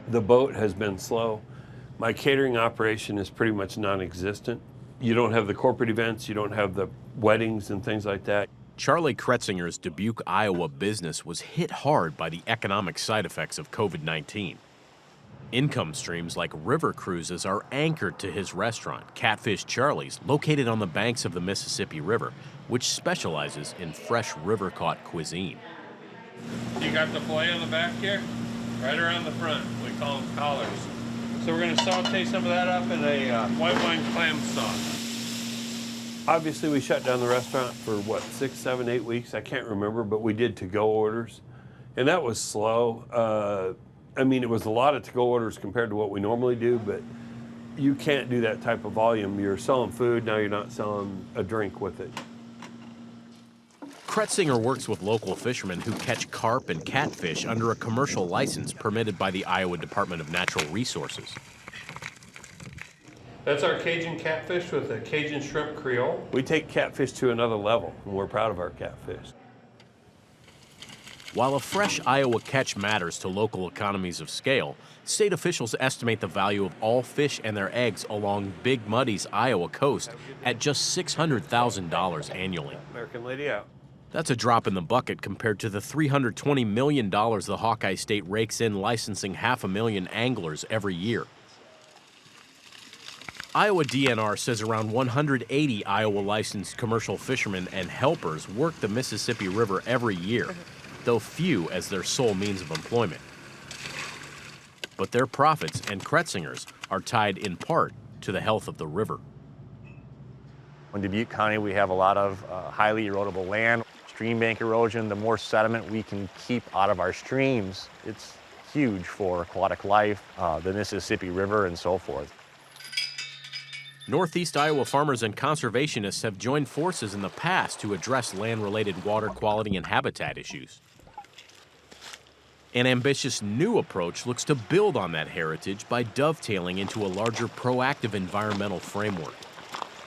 The boat has been slow. My catering operation is pretty much non-existent. You don't have the corporate events, you don't have the weddings and things like that. Charlie Kretzinger's Dubuque, Iowa business was hit hard by the economic side effects of COVID-19. Income streams like river cruises are anchored to his restaurant, Catfish Charlie's, located on the banks of the Mississippi River, which specializes in fresh river-caught cuisine. You got the filet on the back here? Right around the front. We call them collars. So we're going to saute some of that up in a white wine clam sauce. Obviously, we shut down the restaurant for, 6, 7, 8 weeks? I can't remember, but we did to-go orders. And that was slow. It was a lot of to-go orders compared to what we normally do, but you can't do that type of volume. You're selling food, now you're not selling a drink with it. Kretzinger works with local fishermen who catch carp and catfish under a commercial license permitted by the Iowa Department of Natural Resources. That's our Cajun catfish with a Cajun shrimp creole. We take catfish to another level, and we're proud of our catfish. While a fresh Iowa catch matters to local economies of scale, state officials estimate the value of all fish and their eggs along Big Muddy's Iowa coast at just $600,000 annually. American Lady out. That's a drop in the bucket compared to the $320 million the Hawkeye State rakes in licensing 500,000 anglers every year. Iowa DNR says around 180 Iowa licensed commercial fishermen and helpers work the Mississippi River every year, though few as their sole means of employment. But their profits and Kretzinger's are tied in part to the health of the river. In Dubuque County, we have a lot of highly erodible land. Stream bank erosion, the more sediment we can keep out of our streams, it's huge for aquatic life, the Mississippi River, and so forth. Northeast Iowa farmers and conservationists have joined forces in the past to address land-related water quality and habitat issues. An ambitious new approach looks to build on that heritage by dovetailing into a larger proactive environmental framework.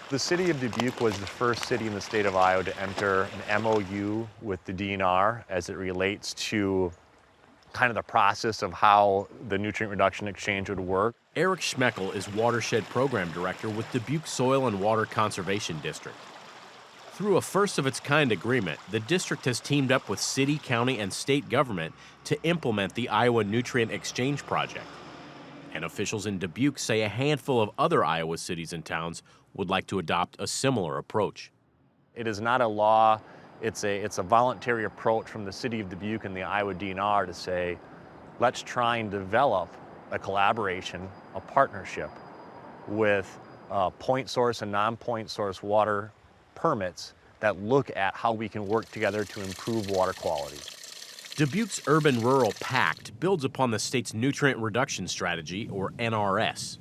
The city of Dubuque was the first city in the state of Iowa to enter an MOU with the DNR as it relates to kind of the process of how the nutrient reduction exchange would work. Eric Schmeckel is Watershed Program Director with Dubuque Soil and Water Conservation District. Through a first-of-its-kind agreement, the district has teamed up with city, county, and state government to implement the Iowa Nutrient Exchange Project. And officials in Dubuque say a handful of other Iowa cities and towns would like to adopt a similar approach. It is not a law, it's a voluntary approach from the city of Dubuque and the Iowa DNR to say, let's try and develop a collaboration, a partnership with point source and non-point source water permits that look at how we can work together to improve water quality. Dubuque's Urban-Rural Pact builds upon the state's Nutrient Reduction Strategy, or NRS.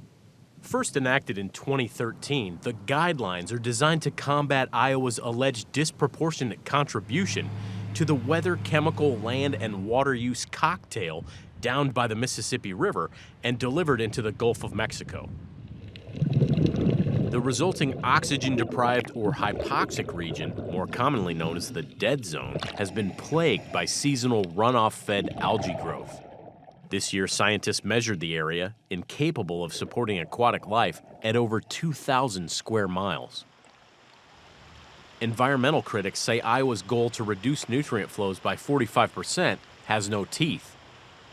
First enacted in 2013, the guidelines are designed to combat Iowa's alleged disproportionate contribution to the weather, chemical, land, and water use cocktail downed by the Mississippi River and delivered into the Gulf of Mexico. The resulting oxygen-deprived or hypoxic region, more commonly known as the dead zone, has been plagued by seasonal runoff-fed algae growth. This year, scientists measured the area, incapable of supporting aquatic life, at over 2,000 square miles. Environmental critics say Iowa's goal to reduce nutrient flows by 45% has no teeth.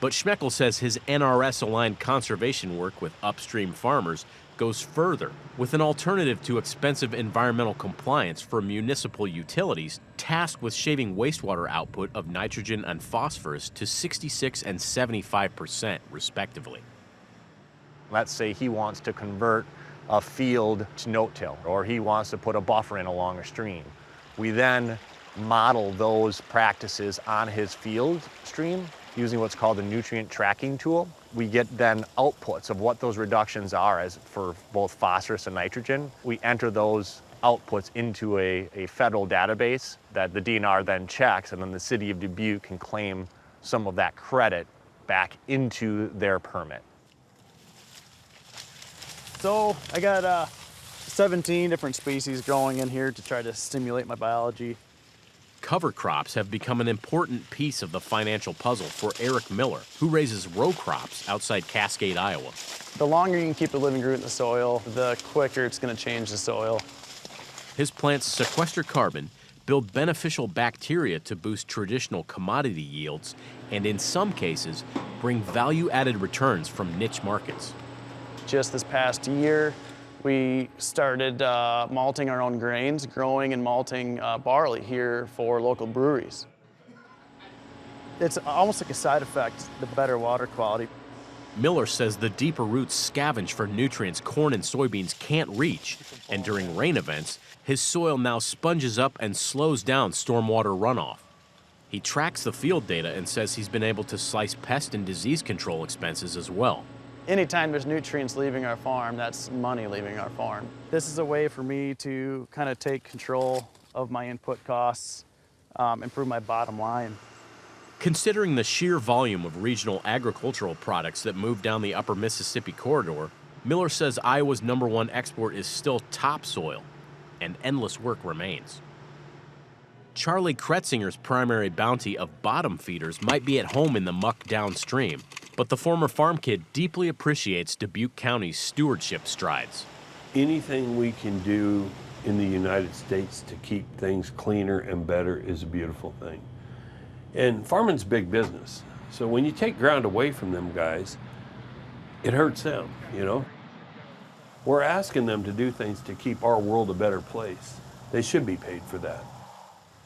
But Schmeckel says his NRS-aligned conservation work with upstream farmers goes further, with an alternative to expensive environmental compliance for municipal utilities tasked with shaving wastewater output of nitrogen and phosphorus to 66% and 75%, respectively. Let's say he wants to convert a field to no-till, or he wants to put a buffer in along a stream. We then model those practices on his field stream using what's called a nutrient tracking tool. We get then outputs of what those reductions are as for both phosphorus and nitrogen. We enter those outputs into a federal database that the DNR then checks, and then the city of Dubuque can claim some of that credit back into their permit. So I got 17 different species growing in here to try to stimulate my biology. cover crops have become an important piece of the financial puzzle for Eric Miller, who raises row crops outside Cascade, Iowa. The longer you can keep the living root in the soil, the quicker it's going to change the soil. His plants sequester carbon, build beneficial bacteria to boost traditional commodity yields, and in some cases, bring value-added returns from niche markets. Just this past year, we started malting our own grains, growing and malting barley here for local breweries. It's almost like a side effect, the better water quality. Miller says the deeper roots scavenge for nutrients corn and soybeans can't reach, and during rain events, his soil now sponges up and slows down stormwater runoff. He tracks the field data and says he's been able to slice pest and disease control expenses as well. Anytime there's nutrients leaving our farm, that's money leaving our farm. This is a way for me to kind of take control of my input costs, improve my bottom line. Considering the sheer volume of regional agricultural products that move down the upper Mississippi corridor, Miller says Iowa's #1 export is still topsoil, and endless work remains. Charlie Kretzinger's primary bounty of bottom feeders might be at home in the muck downstream, but the former farm kid deeply appreciates Dubuque County's stewardship strides. Anything we can do in the United States to keep things cleaner and better is a beautiful thing. And farming's big business. So when you take ground away from them guys, it hurts them, you know? We're asking them to do things to keep our world a better place. They should be paid for that.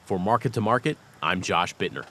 For Market to Market, I'm Josh Bittner.